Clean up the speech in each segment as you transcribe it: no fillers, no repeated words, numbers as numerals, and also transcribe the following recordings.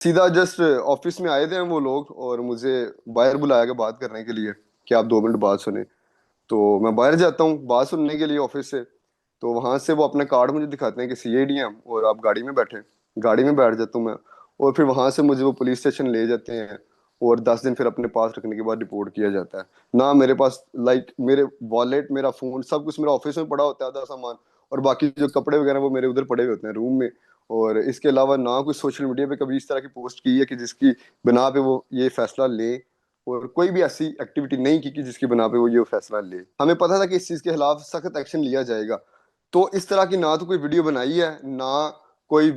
सीधा just office में आए थे हम वो लोग, और मुझे बाहर बुलाया गया बात करने के लिए कि आप 2 मिनट बात सुने। तो मैं बाहर जाता हूँ बात सुनने के लिए ऑफिस से। तो वहां से वो अपना कार्ड मुझे दिखाते हैं कि सीआईडी हैं हम, और आप गाड़ी में बैठे। गाड़ी में बैठ जाता हूँ मैं। और फिर वहां से मुझे वो पुलिस स्टेशन ले जाते हैं। और 10 दिन फिर अपने पास रखने के बाद रिपोर्ट किया जाता है। ना मेरे पास मेरे वॉलेट, मेरा फोन, सब कुछ मेरा ऑफिस में पड़ा होता है, आधा सामान। और बाकी जो कपड़े वगैरह वो मेरे उधर पड़े हुए होते हैं रूम में। और इसके अलावा ना कुछ सोशल मीडिया पे कभी इस तरह की पोस्ट की है कि जिसकी बिना पे वो ये फैसला ले। और कोई भी ऐसी एक्टिविटी नहीं की कि जिसकी बिना पे वो ये फैसला ले। हमें पता था कि इस चीज के खिलाफ सख्त एक्शन लिया जाएगा। तो इस तरह की ना तो कोई वीडियो बनाई है, ना कोई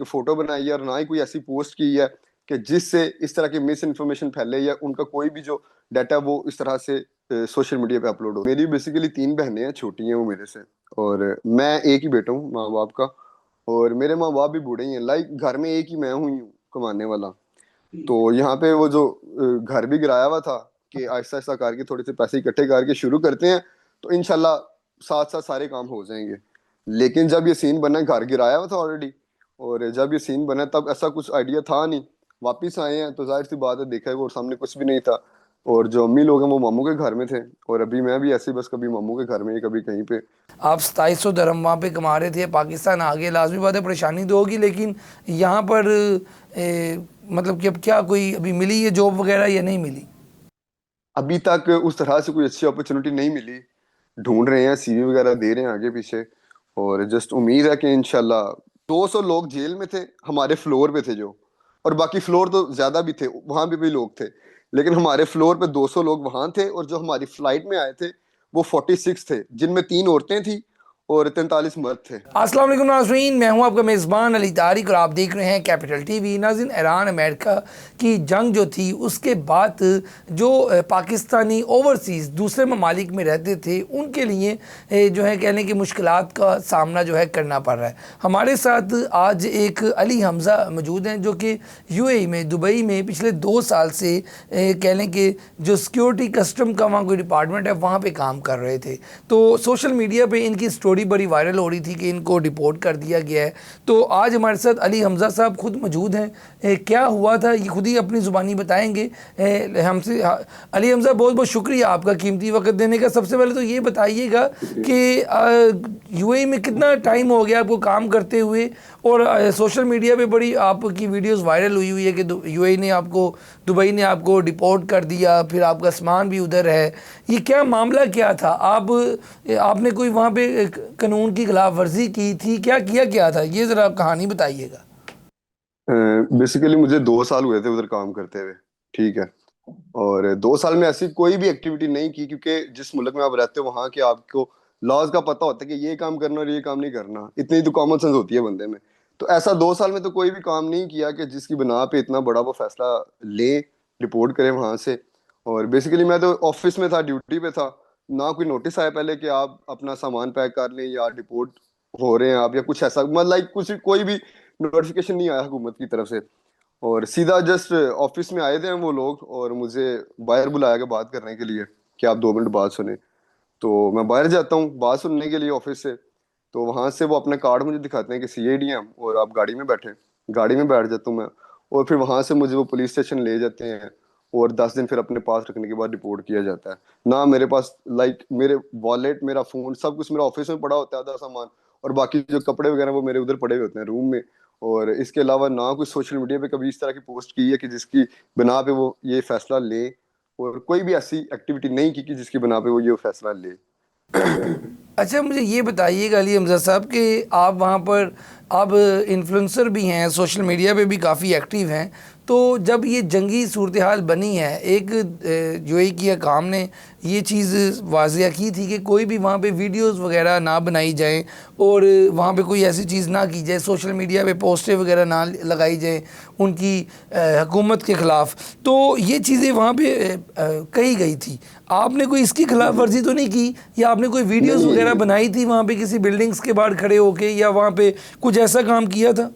फोटो बनाई है, और ना ही कोई ऐसी पोस्ट की है कि जिससे इस तरह की मिस इन्फॉर्मेशन फैले, या उनका कोई भी जो डाटा वो इस तरह से सोशल मीडिया पे अपलोड हो। मेरी बेसिकली 3 बहनें हैं, छोटी हैं वो मेरे से। और मैं एक ही बेटा हूँ माँ बाप का। और मेरे माँ बाप भी बूढ़े ही हैं, घर में एक ही मैं हुई हूँ कमाने वाला। तो यहाँ पे वो जो घर भी गिराया हुआ था कि आहिस्ता आहिस्ता करके थोड़े से पैसे इकट्ठे करके शुरू करते हैं, तो इनशाला साथ साथ सारे काम हो जाएंगे। लेकिन जब ये सीन बना, घर गिराया हुआ था ऑलरेडी। और जब ये सीन बना तब ऐसा कुछ आइडिया था नहीं। वापिस आए हैं तो जाहिर सी बात है, देखा है और सामने कुछ भी नहीं था। और जो अम्मी लोग हैं वो मामू के घर में थे। और अभी मैं भी ऐसे ही बस कभी मामू के घर में, कभी कहीं पे। आप 2700 दरम वहाँ पे कमा रहे थे, पाकिस्तान आ गए, लाजमी बात है परेशानी तो होगी, लेकिन यहाँ पर मतलब कि अब क्या कोई अभी मिली है जॉब वगैरह या नहीं मिली? अभी तक उस तरह से कोई अच्छी अपॉर्चुनिटी नहीं मिली। ढूंढ रहे हैं, सीवी वगैरह दे रहे हैं आगे पीछे। और जस्ट उम्मीद है कि इंशाल्लाह। 200 लोग जेल में थे, हमारे फ्लोर पे थे जो। और बाकी फ्लोर तो ज्यादा भी थे, वहां भी लोग थे। लेकिन हमारे फ्लोर पे 200 लोग वहां थे, और जो हमारी फ्लाइट में आए थे वो 46 थे, जिनमें 3 औरतें थी और 43 मर्द थे। अस्सलाम वालेकुम नाज़रीन, मैं हूं आपका मेज़बान अली तारिक और आप देख रहे हैं कैपिटल टीवी। नाज़रीन, ईरान अमेरिका की जंग जो थी उसके बाद जो पाकिस्तानी ओवरसीज़ दूसरे ममालिक में रहते थे उनके लिए जो है कहने की मुश्किलात का सामना जो है करना पड़ रहा है। हमारे साथ आज एक अली हमज़ा मौजूद हैं जो कि यूएई में, दुबई में पिछले 2 साल से कह लें कि जो सिक्योरिटी कस्टम का वहाँ कोई डिपार्टमेंट है वहाँ पे काम कर रहे थे। तो सोशल मीडिया पे इनकी स्टोरी बड़ी वायरल हो रही थी कि इनको डिपोर्ट कर दिया गया है। तो आज हमारे साथ अली हमज़ा साहब खुद मौजूद हैं। क्या हुआ था ये खुद ही अपनी ज़ुबानी बताएंगे हमसे। अली हमज़ा, बहुत बहुत शुक्रिया आपका कीमती वक्त देने का। सबसे पहले तो ये बताइएगा कि यूएई में कितना टाइम हो गया आपको काम करते हुए, और सोशल मीडिया पे बड़ी आपकी वीडियोस वायरल हुई हुई है कि यूएई ने आपको, दुबई ने आपको डिपोर्ट कर दिया, फिर आपका सामान भी उधर है। ये क्या मामला क्या था? आपने कोई वहाँ पे कानून की खिलाफ वर्जी की थी? क्या था ये ज़रा कहानी बताइएगा। बेसिकली मुझे 2 साल हुए थे उधर काम करते हुए। ठीक है। और 2 साल में ऐसी कोई भी एक्टिविटी नहीं की, क्योंकि जिस मुल्क में आप रहते हो वहां के आपको लॉज का पता होता है कि ये काम करना और ये काम नहीं करना। इतनी तो कॉमन सेंस होती है बंदे में। तो ऐसा 2 साल में तो कोई भी काम नहीं किया कि जिसकी बिना पे इतना बड़ा वो फैसला ले, रिपोर्ट करे वहां से। और बेसिकली मैं तो ऑफिस में था, ड्यूटी पे था। ना कोई नोटिस आया पहले कि आप अपना सामान पैक कर लें या डिपोर्ट हो रहे हैं आप, या कुछ ऐसा मतलब कुछ कोई भी नोटिफिकेशन नहीं आया हुकूमत की तरफ से। और सीधा जस्ट ऑफिस में आए थे हम वो लोग, और मुझे बाहर बुलाया गया बात करने के लिए कि आप 2 मिनट बात सुने। तो मैं बाहर जाता हूँ बात सुनने के लिए ऑफिस से। तो वहां से वो अपना कार्ड मुझे दिखाते हैं कि सीआईडी हैं हम, और आप गाड़ी में बैठे। गाड़ी में बैठ जाता हूँ मैं। और फिर वहां से मुझे वो पुलिस स्टेशन ले जाते हैं। और 10 दिन फिर अपने पास रखने के बाद रिपोर्ट किया जाता है। ना मेरे पास मेरे वॉलेट, मेरा फोन, सब कुछ मेरा ऑफिस में पड़ा होता है, आधा सामान। और बाकी जो कपड़े वगैरह वो मेरे उधर पड़े हुए होते हैं रूम में। और इसके अलावा ना कुछ सोशल मीडिया पे कभी इस तरह की पोस्ट की है कि जिसकी बिना पे वो ये फैसला ले। और कोई भी ऐसी एक्टिविटी नहीं की कि जिसकी बिना पे वो ये फैसला ले। अच्छा, मुझे ये बताइएगा अली हमज़ा साहब कि आप वहाँ पर आप इन्फ्लुएंसर भी हैं, सोशल मीडिया पे भी काफ़ी एक्टिव हैं। तो जब ये जंगी सूरत हाल बनी है, एक यूएई की हकाम ने ये चीज़ वाज़िया की थी कि कोई भी वहाँ पे वीडियोस वगैरह ना बनाई जाएं, और वहाँ पे कोई ऐसी चीज़ ना की जाए, सोशल मीडिया पे पोस्टें वगैरह ना लगाई जाएं उनकी हुकूमत के ख़िलाफ़। तो ये चीज़ें वहाँ पे कही गई थी। आपने कोई इसकी खिलाफ वर्जी तो नहीं की, या आपने कोई वीडियोस नहीं वगैरह बनाई थी वहाँ पे किसी बिल्डिंग्स के बाहर खड़े होके, या वहाँ पे कुछ ऐसा काम किया था?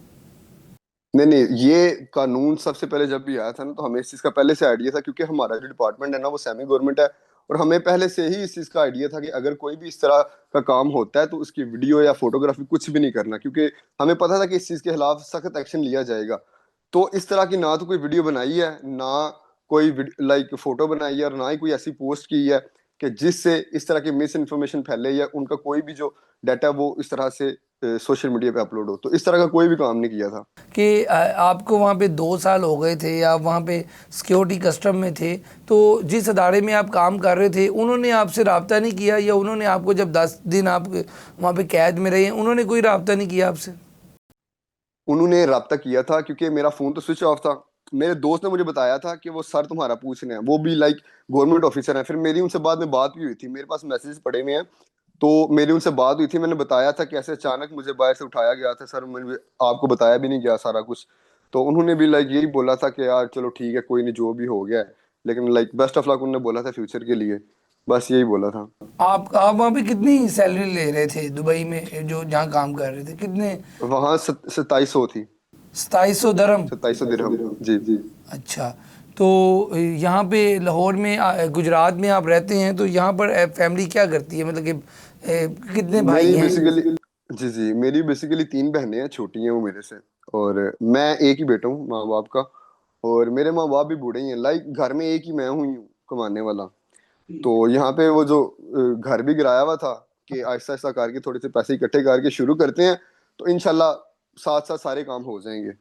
नहीं नहीं, ये कानून सबसे पहले जब भी आया था ना, तो हमें इस चीज का पहले से आइडिया था, क्योंकि हमारा जो डिपार्टमेंट है ना वो सेमी गवर्नमेंट है। और हमें पहले से ही इस चीज का आइडिया था कि अगर कोई भी इस तरह का काम होता है तो उसकी वीडियो या फोटोग्राफी कुछ भी नहीं करना, क्योंकि हमें पता था कि इस चीज के खिलाफ सख्त एक्शन लिया जाएगा। तो इस तरह की ना तो कोई वीडियो बनाई है, ना कोई लाइक फोटो बनाई है, और ना ही कोई ऐसी पोस्ट की है कि जिससे इस तरह की मिस इन्फॉर्मेशन फैले या उनका कोई भी जो डाटा वो इस तरह से सोशल मीडिया पे अपलोड हो। तो इस तरह का कोई भी काम नहीं किया था। कि आपको वहाँ पे 2 साल हो गए थे, आप वहाँ पे सिक्योरिटी कस्टम में थे, तो जिस अदारे में आप काम कर रहे थे उन्होंने आपसे रब्ता नहीं किया, या उन्होंने आपको जब 10 दिन आप वहाँ पे कैद में रहे उन्होंने कोई रब्ता नहीं किया आपसे? उन्होंने राब्ता किया था, क्योंकि मेरा फोन तो स्विच ऑफ था। मेरे दोस्त ने मुझे बताया था कि वो सर तुम्हारा पूछ रहे हैं, वो भी लाइक गवर्नमेंट ऑफिसर हैं। फिर मेरी उनसे बाद में बात भी हुई थी, मेरे पास मैसेज पड़े हुए हैं। तो मेरी उनसे बात हुई थी, मैंने बताया था कि ऐसे अचानक मुझे बाहर से उठाया गया था सर, मैंने आपको बताया भी नहीं गया सारा कुछ। तो उन्होंने भी लाइक यही बोला था कि यार चलो ठीक है, कोई नहीं, जो भी हो गया है, लेकिन लाइक बेस्ट ऑफ लक उन्होंने बोला था फ्यूचर के लिए। बस यही बोला था। आप वहाँ पे कितनी सैलरी ले रहे थे दुबई में, जो जहाँ काम कर रहे थे, कितने? वहाँ 2700 थी। 2700 दरम? 2700 दिरहम। जी। अच्छा। तो यहाँ पे लाहौर में गुजरात में आप रहते हैं, तो यहाँ पर फैमिली क्या करती है, मतलब कि कितने भाई मेरी हैं? बेसिकली, जी जी, मेरी बेसिकली 3 बहनें हैं, छोटी हैं वो मेरे से। और मैं एक ही बेटा हूँ माँ बाप का। और मेरे माँ बाप भी बूढ़े ही हैं, लाइक घर में एक ही मैं हुई हूँ कमाने वाला। तो यहाँ पे वो जो घर भी गिराया हुआ था कि आहिस्ता आहिस्ता करके थोड़े से पैसे इकट्ठे करके शुरू करते हैं, तो इनशाला साथ साथ सारे काम हो जाएंगे।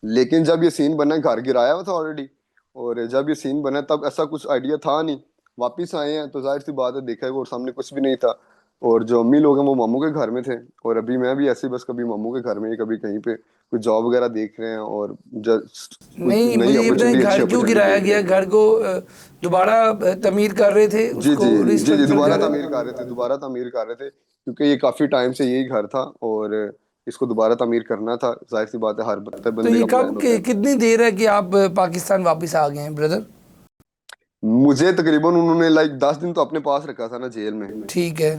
लेकिन जब ये सीन बना, घर गिराया हुआ था ऑलरेडी, और जब ये सीन बना तब ऐसा कुछ आइडिया था नहीं। वापिस आए हैं तो जाहिर सी बात है, देखा है और सामने कुछ भी नहीं था। और जो अम्मी लोग हैं वो मामू के घर में थे, और अभी मैं भी ऐसे ही बस कभी मामू के घर में, कभी कहीं पे कोई जॉब वगैरह देख रहे हैं, और जस्ट कुछ नहीं, नई मुझे ये बताएं, अपॉर्चुनिटी, अच्छी घर क्यों अपॉर्चुनिटी गिराया देख रहे गया? हैं। घर को दोबारा तमीर कर रहे थे, जी जी। उसको जी जी, रिस्ट्रक्चर दोबारा कर रहे तामीर थे? कर रहे थे, दोबारा तामीर कर रहे थे, क्योंकि ये काफी टाइम से यही घर था, और इसको दोबारा तामीर करना था। जाहिर सी बात है, हर तो बंदे ये का प्लान कब होता है। कितनी देर है कि आप पाकिस्तान वापस आ गए हैं ब्रदर? मुझे तकरीबन उन्होंने लाइक 10 दिन तो अपने पास रखा था ना जेल में। ठीक है।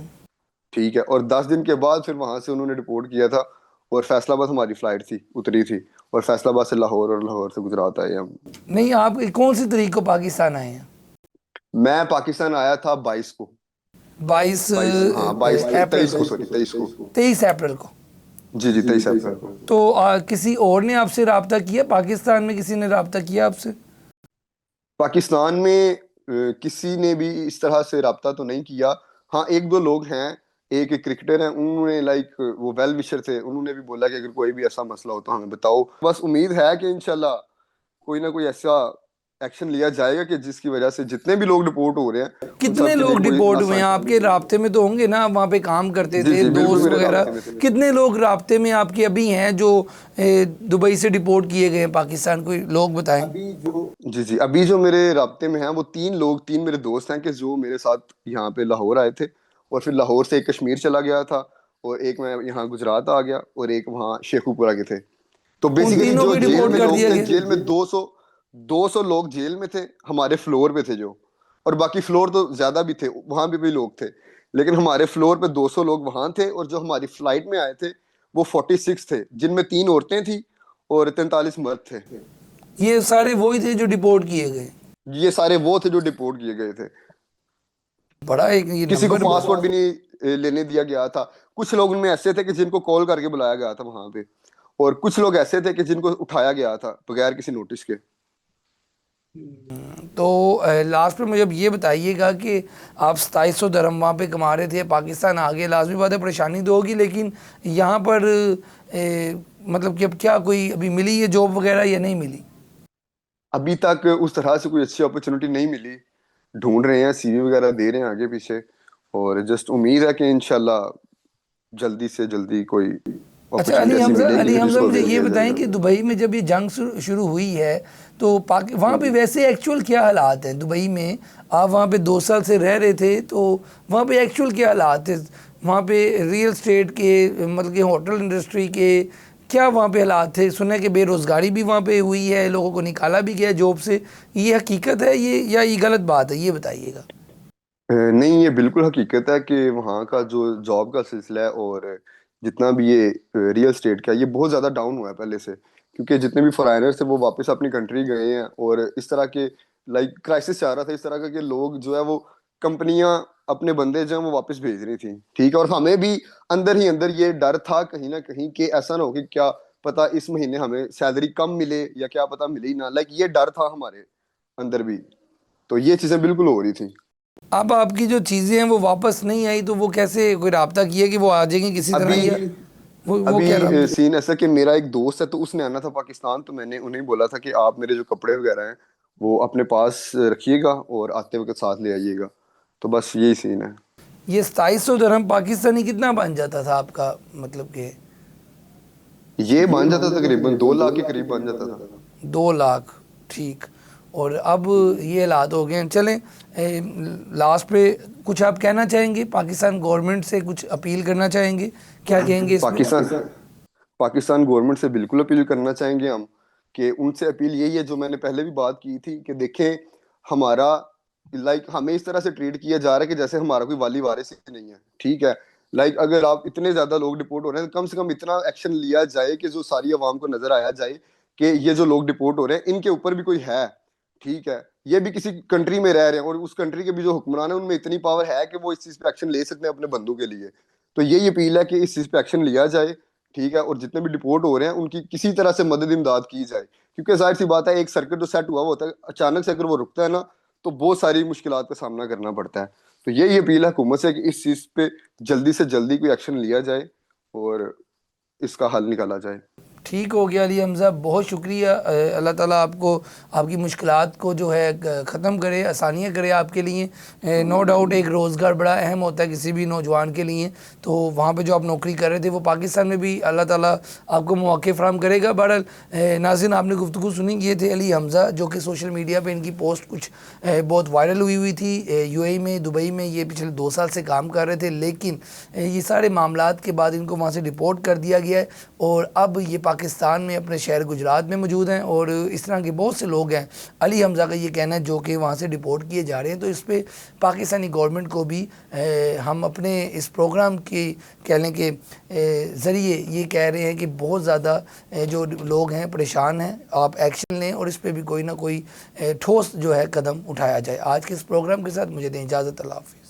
ठीक है, और 10 दिन के बाद फिर वहां से उन्होंने रिपोर्ट किया था। और फैसलाबाद हमारी फ्लाइट थी, उतरी थी, और फैसलाबाद से लाहौर, और लाहौर से गुजरात आए हम। नहीं, आप कौन सी तारीख को पाकिस्तान आए हैं? मैं पाकिस्तान आया था 22 को। 22 22, हाँ 22, अप्रैल 23 को? को, सॉरी 23 को। 23 अप्रैल को? जी जी, 23 अप्रैल को। तो किसी और ने आपसे रब्ता किया, पाकिस्तान में किसी ने रब्ता किया आपसे? पाकिस्तान में किसी ने भी इस तरह से रब्ता तो नहीं किया। हाँ, एक दो लोग हैं, एक क्रिकेटर हैं, उन्होंने लाइक वो वेल विशर थे, उन्होंने भी बोला कि अगर कोई भी ऐसा मसला हो तो हमें बताओ। बस उम्मीद है कि इंशाल्लाह कोई ना कोई ऐसा एक्शन लिया जाएगा कि जिसकी वजह से जितने भी लोग डिपोर्ट हो रहे हैं उन कितने सब के लिए लोग कोई डिपोर्ट हुए हैं? आसान। आपके राब्ते में तो होंगे ना, वहाँ पे काम करते जी थे जी, बिल्कुल दोस्त मेरे वगैरह। राब्ते में थे। कितने लोग राब्ते में आपके अभी हैं जो दुबई से डिपोर्ट किए गए हैं पाकिस्तान? कोई लोग बताएं। जी जी, अभी जो मेरे राब्ते में हैं वो 3 लोग, 3 मेरे दोस्त हैं कि जो मेरे साथ यहाँ पे लाहौर आए थे। और फिर लाहौर से एक कश्मीर चला गया था, और एक मैं यहाँ गुजरात आ गया, और एक वहाँ शेखुपुरा के थे। तो उन बेसिकली तीनों जो को जेल डिपोर्ट में कर लोग दिया थे, गया? जेल में 200 लोग जेल में थे, हमारे फ्लोर पे थे जो। और बाकी फ्लोर तो ज्यादा भी थे, वहां पे भी लोग थे, लेकिन हमारे फ्लोर पे 200 लोग वहां थे। और जो हमारी फ्लाइट में आए थे वो 46 थे, जिनमें 3 औरतें थी और 43 मर्द थे। ये सारे वही थे जो डिपोर्ट किए गए? ये सारे वो थे जो डिपोर्ट किए गए थे। बड़ा एक ये किसी को नंबर पासपोर्ट भी नहीं लेने दिया गया था। कुछ लोग उनमें ऐसे थे कि जिनको कॉल करके बुलाया गया था वहां पे, और कुछ लोग ऐसे थे कि जिनको उठाया गया था बगैर किसी नोटिस के। तो लास्ट में मुझे अब ये बताइएगा कि आप 2700 दरम वहाँ पे कमा रहे थे, पाकिस्तान आ गए, लाजमी बात है परेशानी तो होगी, लेकिन यहाँ पर मतलब कि अब क्या कोई अभी मिली है जॉब वगैरह या नहीं मिली? अभी तक उस तरह से कोई अच्छी अपॉर्चुनिटी नहीं मिली। ढूंढ रहे हैं, सीवी वगैरह दे रहे हैं आगे पीछे, और जस्ट उम्मीद है कि इंशाल्लाह जल्दी से जल्दी कोई अच्छा, अपॉर्चुनिटी ऐसी मिलेगी अली फिर हमज़ा जिसको मुझे अवेल ये किया बताएं जाएगा। कि दुबई में जब ये जंग शुरू हुई है, तो वहाँ पे वैसे एक्चुअल क्या हालात हैं दुबई में? आप वहाँ पे 2 साल से रह रहे थे, तो वहाँ पे एक्चुअल क्या हालात है? वहाँ पे रियल स्टेट के, मतलब कि होटल इंडस्ट्री के क्या वहाँ पे हालात थे? सुना है कि बेरोज़गारी भी वहाँ पे हुई है, लोगों को निकाला भी गया जॉब से। ये हकीकत है ये, या ये गलत बात है, ये बताइएगा। नहीं, ये बिल्कुल हकीकत है कि वहाँ का जो जॉब का सिलसिला है, और जितना भी ये रियल स्टेट का, ये बहुत ज़्यादा डाउन हुआ है पहले से। क्योंकि जितने भी फॉरेनर्स थे वो वापस अपनी कंट्री गए हैं, और इस तरह के लाइक क्राइसिस चाह रहा था इस तरह का कि लोग जो है वो, कंपनियां अपने बंदे जो है वो वापस भेज रही थी। ठीक है, और हमें भी अंदर ही अंदर ये डर था कहीं ना कहीं कि ऐसा ना हो कि क्या पता इस महीने हमें सैलरी कम मिले या क्या पता मिले ही ना, लाइक ये डर था हमारे अंदर भी। तो ये चीजें बिल्कुल हो रही थी। अब आपकी जो चीज़ें हैं वो वापस नहीं आई, तो वो कैसे कोई राब्ता किया कि वो आ जाएंगी किसी तरह, अभी या वो क्या अभी राब्ता? सीन ऐसा कि मेरा एक दोस्त है, तो उसने आना था पाकिस्तान, तो मैंने उन्हें बोला था कि आप मेरे जो कपड़े वगैरह हैं वो अपने पास रखिएगा और आते वक्त साथ ले आइएगा। तो बस यही सीन है। ये 2700 दिरहम पाकिस्तानी कितना बन जाता था आपका, मतलब कि? ये बन जाता था तकरीबन 2 लाख के करीब बन जाता था। 2 लाख, ठीक। और अब ये हालात हो गए हैं। चलें, लास्ट पे कुछ आप कहना चाहेंगे, पाकिस्तान गवर्नमेंट से कुछ अपील करना चाहेंगे, क्या कहेंगे इस पे? पाकिस्तान पाकिस्तान गवर्नमेंट से बिल्कुल अपील करना चाहेंगे हम, कि उनसे अपील यही है जो मैंने पहले भी बात की थी, कि देखें हमारा, लाइक हमें इस तरह से ट्रीट किया जा रहा है कि जैसे हमारा कोई वाली वारिस ही नहीं है, ठीक है। लाइक अगर आप इतने ज्यादा लोग डिपोर्ट हो रहे हैं तो कम से कम इतना एक्शन लिया जाए कि जो सारी आवाम को नजर आया जाए कि ये जो लोग डिपोर्ट हो रहे हैं इनके ऊपर भी कोई है, ठीक है। ये भी किसी कंट्री में रह रहे हैं और उस कंट्री के भी जो हुक्मरान है उनमें इतनी पावर है कि वो इस चीज पे एक्शन ले सकते हैं अपने बंदों के लिए। तो यही अपील है कि इस चीज पे एक्शन लिया जाए, ठीक है। और जितने भी डिपोर्ट हो रहे हैं उनकी किसी तरह से मदद इमदाद की जाए, क्योंकि जाहिर सी बात है एक सर्किट जो सेट हुआ हुआ होता है, अचानक से अगर वो रुकता है ना तो बहुत सारी मुश्किलात का सामना करना पड़ता है। तो यही अपील है हुकूमत से कि इस चीज पे जल्दी से जल्दी कोई एक्शन लिया जाए और इसका हल निकाला जाए। ठीक हो गया अली हमज़ा, बहुत शुक्रिया। अल्लाह ताला आपको, आपकी मुश्किलात को जो है ख़त्म करे, आसानियाँ करे आपके लिए। नो डाउट एक रोज़गार बड़ा अहम होता है किसी भी नौजवान के लिए। तो वहाँ पे जो आप नौकरी कर रहे थे वो पाकिस्तान में भी अल्लाह ताला आपको मौक़े फ़राहम करेगा। बहरहाल नाज़रीन, आपने गुफ्तगू सुनी, ये थे अली हमज़ा, जो कि सोशल मीडिया पर इनकी पोस्ट कुछ बहुत वायरल हुई थी। यूएई में, दुबई में ये पिछले 2 साल से काम कर रहे थे, लेकिन ये सारे मामलात के बाद इनको वहाँ से डिपोर्ट कर दिया गया है और अब ये पाकिस्तान में अपने शहर गुजरात में मौजूद हैं। और इस तरह के बहुत से लोग हैं, अली हमज़ा का ये कहना है, जो कि वहाँ से डिपोर्ट किए जा रहे हैं। तो इस पर पाकिस्तानी गवर्नमेंट को भी हम अपने इस प्रोग्राम के कह लें कि ज़रिए ये कह रहे हैं कि बहुत ज़्यादा जो लोग हैं परेशान हैं, आप एक्शन लें और इस पर भी कोई ना कोई ठोस जो है कदम उठाया जाए। आज के इस प्रोग्राम के साथ मुझे दें इजाज़त। अल्लाह हाफ़िज़।